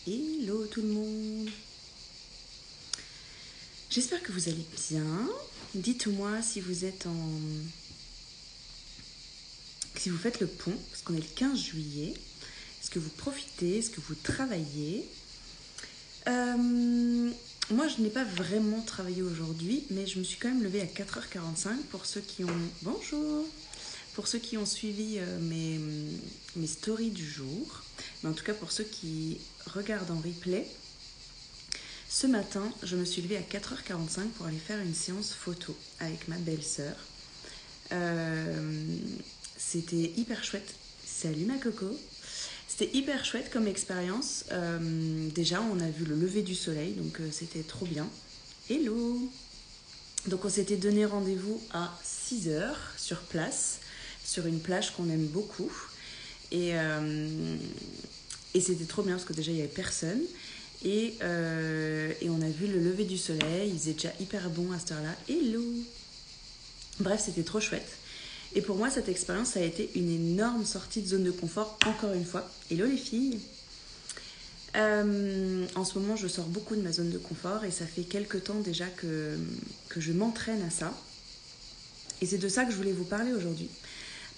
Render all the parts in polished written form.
Hello tout le monde. J'espère que vous allez bien. Dites-moi si vous êtes si vous faites le pont, parce qu'on est le 15 juillet. Est-ce que vous profitez? Est-ce que vous travaillez? Moi, je n'ai pas vraiment travaillé aujourd'hui, mais je me suis quand même levée à 4h45 pour ceux qui ont... Bonjour! Pour ceux qui ont suivi mes stories du jour, mais en tout cas pour ceux qui regardent en replay, ce matin, je me suis levée à 4h45 pour aller faire une séance photo avec ma belle-sœur. C'était hyper chouette. Salut ma coco! C'était hyper chouette comme expérience. Déjà, on a vu le lever du soleil, donc c'était trop bien. Hello! Donc on s'était donné rendez-vous à 6h sur place, sur une plage qu'on aime beaucoup. Et c'était trop bien parce que déjà il n'y avait personne. Et on a vu le lever du soleil, il faisait déjà hyper bon à cette heure-là. Hello! Bref, c'était trop chouette. Et pour moi, cette expérience, ça a été une énorme sortie de zone de confort, encore une fois. Hello les filles! En ce moment, je sors beaucoup de ma zone de confort et ça fait quelques temps déjà que je m'entraîne à ça. Et c'est de ça que je voulais vous parler aujourd'hui.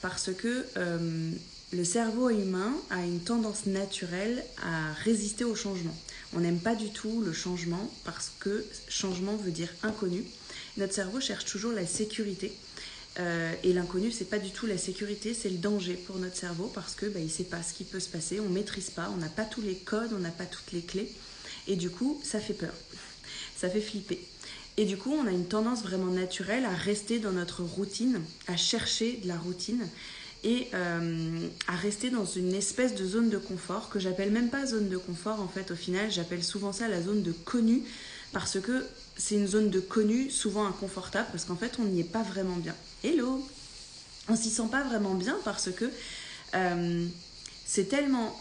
Parce que le cerveau humain a une tendance naturelle à résister au changement. On n'aime pas du tout le changement parce que changement veut dire inconnu. Notre cerveau cherche toujours la sécurité. Et l'inconnu, c'est pas du tout la sécurité, c'est le danger pour notre cerveau parce que il sait pas ce qui peut se passer, on maîtrise pas, on n'a pas tous les codes, on n'a pas toutes les clés. Et du coup, ça fait peur, ça fait flipper. Et du coup, on a une tendance vraiment naturelle à rester dans notre routine, à chercher de la routine et à rester dans une espèce de zone de confort que j'appelle même pas zone de confort en fait. Au final, j'appelle souvent ça la zone de connu parce que c'est une zone de connu souvent inconfortable parce qu'en fait, on n'y est pas vraiment bien. Hello! On s'y sent pas vraiment bien parce que c'est tellement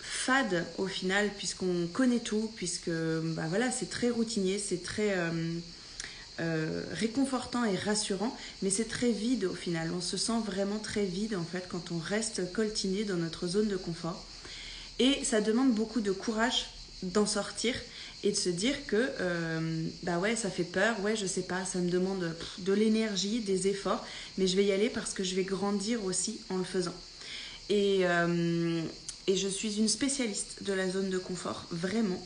fade au final puisqu'on connaît tout, puisque voilà, c'est très routinier, c'est très réconfortant et rassurant, mais c'est très vide au final. On se sent vraiment très vide en fait quand on reste coltiné dans notre zone de confort. Et ça demande beaucoup de courage d'en sortir et de se dire que ouais, ça fait peur, ouais, je sais pas, ça me demande de l'énergie, des efforts, mais je vais y aller parce que je vais grandir aussi en le faisant. Et je suis une spécialiste de la zone de confort, vraiment.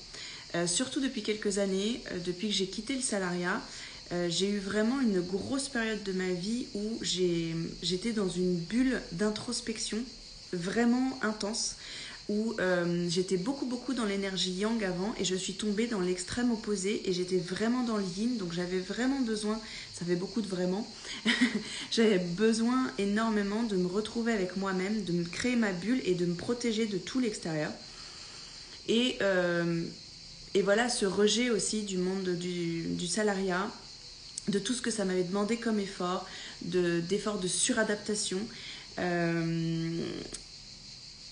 Surtout depuis quelques années, depuis que j'ai quitté le salariat, j'ai eu vraiment une grosse période de ma vie où j'étais dans une bulle d'introspection vraiment intense, où j'étais beaucoup dans l'énergie yang avant et je suis tombée dans l'extrême opposé et j'étais vraiment dans le yin, donc j'avais vraiment besoin, ça fait beaucoup de vraiment, j'avais besoin énormément de me retrouver avec moi-même, de me créer ma bulle et de me protéger de tout l'extérieur. Et voilà, ce rejet aussi du monde du salariat, de tout ce que ça m'avait demandé comme effort, d'efforts de suradaptation,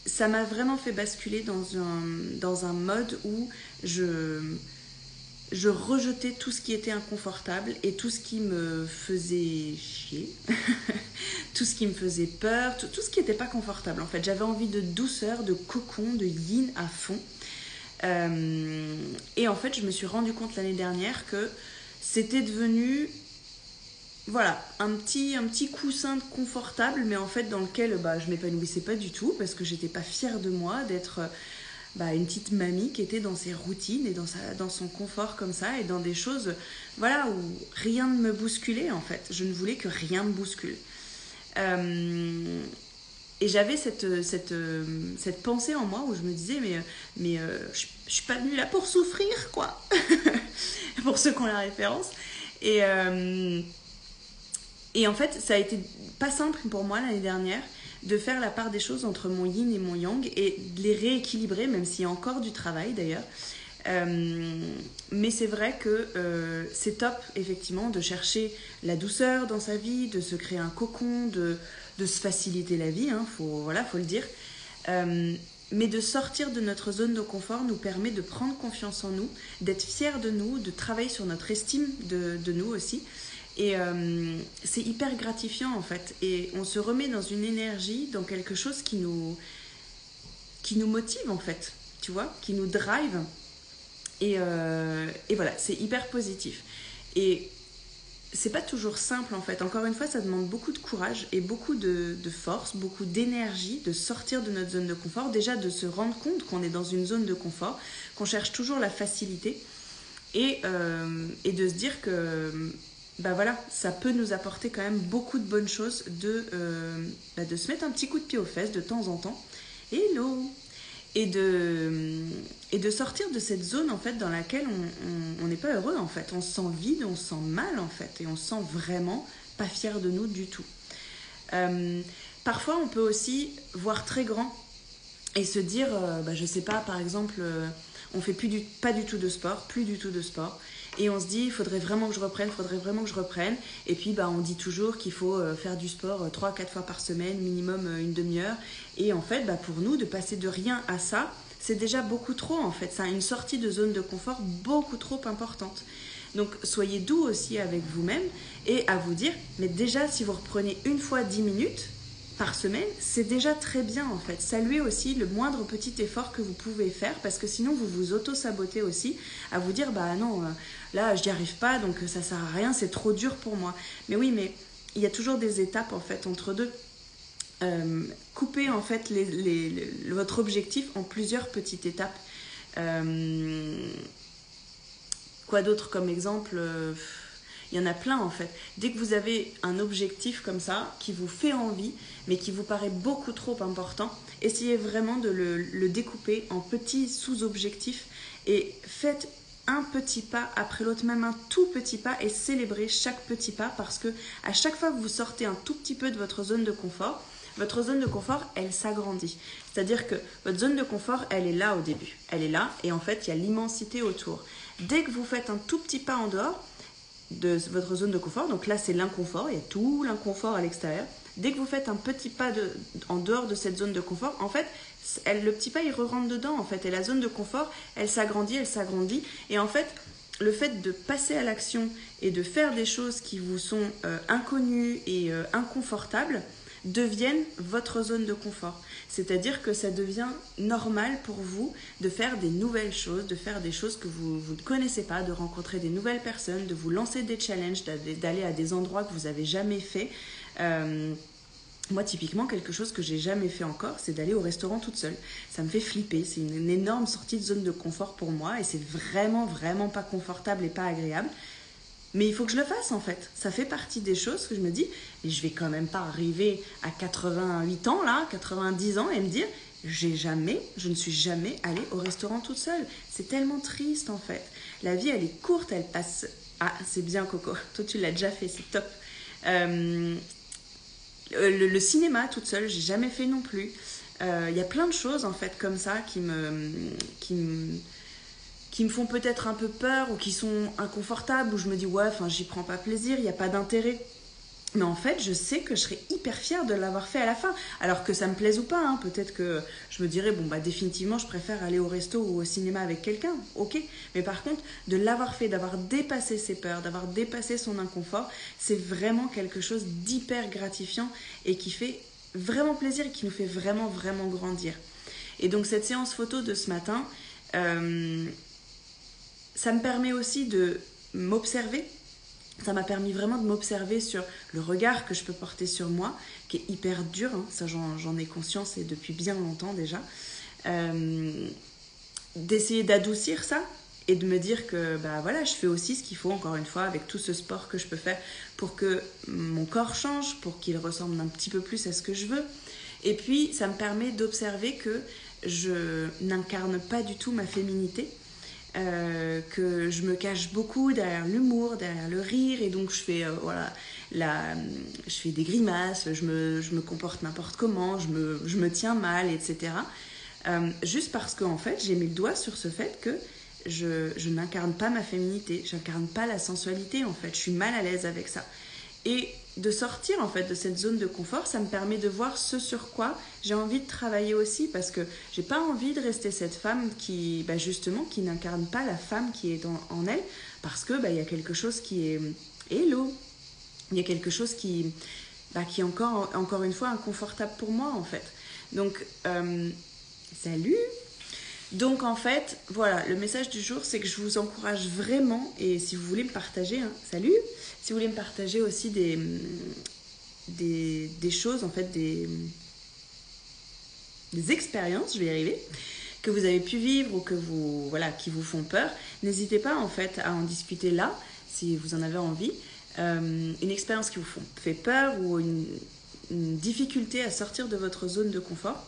ça m'a vraiment fait basculer dans un mode où je rejetais tout ce qui était inconfortable et tout ce qui me faisait chier, tout ce qui me faisait peur, tout ce qui n'était pas confortable. En fait, j'avais envie de douceur, de cocon, de yin à fond. Et en fait, je me suis rendu compte l'année dernière que c'était devenu... Voilà, un petit coussin confortable, mais en fait dans lequel je m'épanouissais pas du tout parce que j'étais pas fière de moi d'être une petite mamie qui était dans ses routines et dans son confort comme ça et dans des choses voilà, où rien ne me bousculait en fait. Je ne voulais que rien me bouscule. Et j'avais cette pensée en moi où je me disais mais je suis pas venue là pour souffrir quoi. Pour ceux qui ont la référence. Et en fait, ça a été pas simple pour moi l'année dernière de faire la part des choses entre mon yin et mon yang et de les rééquilibrer, même s'il y a encore du travail d'ailleurs. Mais c'est vrai que c'est top, effectivement, de chercher la douceur dans sa vie, de se créer un cocon, de se faciliter la vie, hein, faut le dire. Mais de sortir de notre zone de confort nous permet de prendre confiance en nous, d'être fiers de nous, de travailler sur notre estime de nous aussi. Et c'est hyper gratifiant en fait. Et on se remet dans une énergie, dans quelque chose qui nous motive en fait. tu vois, qui nous drive. Et voilà, c'est hyper positif. Et c'est pas toujours simple en fait. Encore une fois, ça demande beaucoup de courage et beaucoup de force, beaucoup d'énergie de sortir de notre zone de confort. Déjà de se rendre compte qu'on est dans une zone de confort, qu'on cherche toujours la facilité et de se dire que bah voilà, ça peut nous apporter quand même beaucoup de bonnes choses de se mettre un petit coup de pied aux fesses de temps en temps. Hello! Et de sortir de cette zone en fait dans laquelle on n'est pas heureux en fait. On se sent vide, on se sent mal en fait et on se sent vraiment pas fier de nous du tout. Parfois on peut aussi voir très grand et se dire, je sais pas, par exemple, on fait pas du tout de sport, plus du tout de sport. Et on se dit, il faudrait vraiment que je reprenne. Et puis, on dit toujours qu'il faut faire du sport 3-4 fois par semaine, minimum une demi-heure. Et en fait, pour nous, de passer de rien à ça, c'est déjà beaucoup trop, en fait. C'est une sortie de zone de confort beaucoup trop importante. Donc, soyez doux aussi avec vous-même et à vous dire, mais déjà, si vous reprenez une fois 10 minutes par semaine, c'est déjà très bien en fait. Saluez aussi le moindre petit effort que vous pouvez faire parce que sinon vous vous auto-sabotez aussi à vous dire non, là je n'y arrive pas donc ça sert à rien, c'est trop dur pour moi. Mais oui, mais il y a toujours des étapes en fait entre deux. Coupez en fait votre objectif en plusieurs petites étapes. Quoi d'autre comme exemple il y en a plein en fait. Dès que vous avez un objectif comme ça, qui vous fait envie, mais qui vous paraît beaucoup trop important, essayez vraiment de le découper en petits sous-objectifs et faites un petit pas après l'autre, même un tout petit pas et célébrez chaque petit pas parce que à chaque fois que vous sortez un tout petit peu de votre zone de confort, elle s'agrandit. C'est-à-dire que votre zone de confort, elle est là au début. Elle est là et en fait, il y a l'immensité autour. Dès que vous faites un tout petit pas en dehors de votre zone de confort, donc là c'est l'inconfort, il y a tout l'inconfort à l'extérieur. Dès que vous faites un petit pas en dehors de cette zone de confort, en fait, le petit pas il re-rentre dedans en fait, et la zone de confort elle s'agrandit, et en fait le fait de passer à l'action et de faire des choses qui vous sont inconnues et inconfortables deviennent votre zone de confort. C'est-à-dire que ça devient normal pour vous de faire des nouvelles choses, de faire des choses que vous ne connaissez pas, de rencontrer des nouvelles personnes, de vous lancer des challenges, d'aller à des endroits que vous n'avez jamais fait. Moi, typiquement, quelque chose que j'ai jamais fait encore, c'est d'aller au restaurant toute seule. Ça me fait flipper. C'est une énorme sortie de zone de confort pour moi et c'est vraiment, vraiment pas confortable et pas agréable. Mais il faut que je le fasse en fait. Ça fait partie des choses que je me dis, mais je vais quand même pas arriver à 88 ans là, 90 ans et me dire, je ne suis jamais allée au restaurant toute seule. C'est tellement triste en fait. La vie elle est courte, elle passe... Ah, c'est bien Coco, toi tu l'as déjà fait, c'est top. Le cinéma toute seule, j'ai jamais fait non plus. Il y a plein de choses en fait comme ça qui me font peut-être un peu peur ou qui sont inconfortables, où je me dis ouais, j'y prends pas plaisir, il n'y a pas d'intérêt. Mais en fait, je sais que je serais hyper fière de l'avoir fait à la fin. Alors que ça me plaise ou pas, hein. Peut-être que je me dirais, définitivement, je préfère aller au resto ou au cinéma avec quelqu'un, ok. Mais par contre, de l'avoir fait, d'avoir dépassé ses peurs, d'avoir dépassé son inconfort, c'est vraiment quelque chose d'hyper gratifiant et qui fait vraiment plaisir et qui nous fait vraiment, vraiment grandir. Et donc, cette séance photo de ce matin... ça me permet aussi de m'observer. Ça m'a permis vraiment de m'observer sur le regard que je peux porter sur moi, qui est hyper dur, hein. Ça j'en ai conscience et depuis bien longtemps déjà. D'essayer d'adoucir ça et de me dire que je fais aussi ce qu'il faut, encore une fois, avec tout ce sport que je peux faire pour que mon corps change, pour qu'il ressemble un petit peu plus à ce que je veux. Et puis ça me permet d'observer que je n'incarne pas du tout ma féminité. Que je me cache beaucoup derrière l'humour, derrière le rire, et donc je fais je fais des grimaces, je me comporte n'importe comment, je me tiens mal, etc. Juste parce qu'en fait j'ai mis le doigt sur ce fait que je n'incarne pas ma féminité, j'incarne pas la sensualité en fait, je suis mal à l'aise avec ça. Et de sortir en fait de cette zone de confort, ça me permet de voir ce sur quoi j'ai envie de travailler aussi, parce que j'ai pas envie de rester cette femme qui justement qui n'incarne pas la femme qui est en elle, parce que y a quelque chose qui est hello, il y a quelque chose qui est encore une fois inconfortable pour moi en fait. Donc salut. Donc en fait, voilà, le message du jour, c'est que je vous encourage vraiment, et si vous voulez me partager, hein, salut, si vous voulez me partager aussi des choses, en fait, des expériences, je vais y arriver, que vous avez pu vivre ou que vous, voilà, qui vous font peur, n'hésitez pas en fait à en discuter là, si vous en avez envie. Une expérience qui vous fait peur ou une difficulté à sortir de votre zone de confort.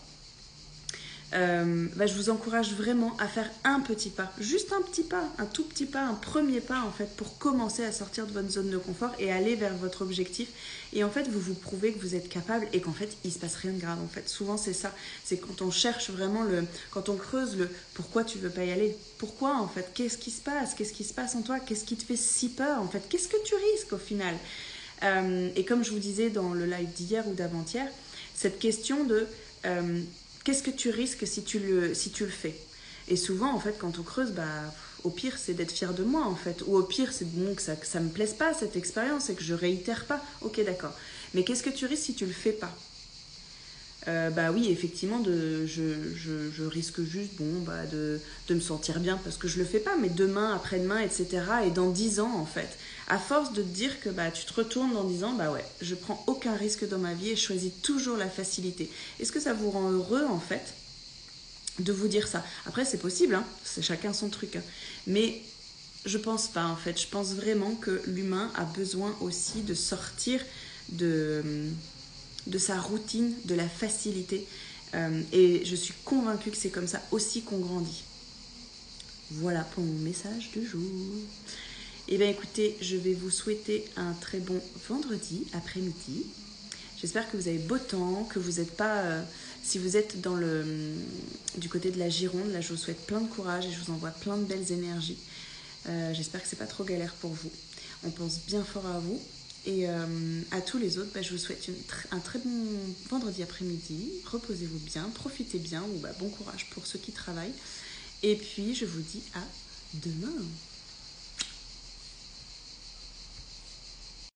Je vous encourage vraiment à faire un petit pas, juste un petit pas, un tout petit pas, un premier pas en fait pour commencer à sortir de votre zone de confort et aller vers votre objectif. Et en fait, vous vous prouvez que vous êtes capable et qu'en fait, il se passe rien de grave. En fait, souvent c'est ça, c'est quand on cherche vraiment quand on creuse le pourquoi tu veux pas y aller, pourquoi en fait, qu'est-ce qui se passe en toi, qu'est-ce qui te fait si peur en fait, qu'est-ce que tu risques au final. Et comme je vous disais dans le live d'hier ou d'avant-hier, cette question de qu'est-ce que tu risques si tu le fais? Et souvent, en fait, quand on creuse, au pire, c'est d'être fier de moi, en fait. Ou au pire, c'est bon, que ça me plaise pas, cette expérience, et que je réitère pas. Ok, d'accord. Mais qu'est-ce que tu risques si tu le fais pas? Oui, effectivement, je risque juste de me sentir bien parce que je le fais pas, mais demain, après-demain, etc. Et dans 10 ans, en fait, à force de te dire que tu te retournes dans 10 ans, ouais, je prends aucun risque dans ma vie et je choisis toujours la facilité. Est-ce que ça vous rend heureux, en fait, de vous dire ça? Après, c'est possible, hein, c'est chacun son truc, hein. Mais je pense pas, en fait. Je pense vraiment que l'humain a besoin aussi de sortir de sa routine, de la facilité. Et je suis convaincue que c'est comme ça aussi qu'on grandit. Voilà pour mon message du jour. Et bien écoutez, je vais vous souhaiter un très bon vendredi après-midi. J'espère que vous avez beau temps, que vous n'êtes pas... si vous êtes du côté de la Gironde, là je vous souhaite plein de courage et je vous envoie plein de belles énergies. J'espère que c'est pas trop galère pour vous. On pense bien fort à vous. Et à tous les autres, je vous souhaite un très bon vendredi après-midi. Reposez-vous bien, profitez bien, ou bon courage pour ceux qui travaillent. Et puis, je vous dis à demain.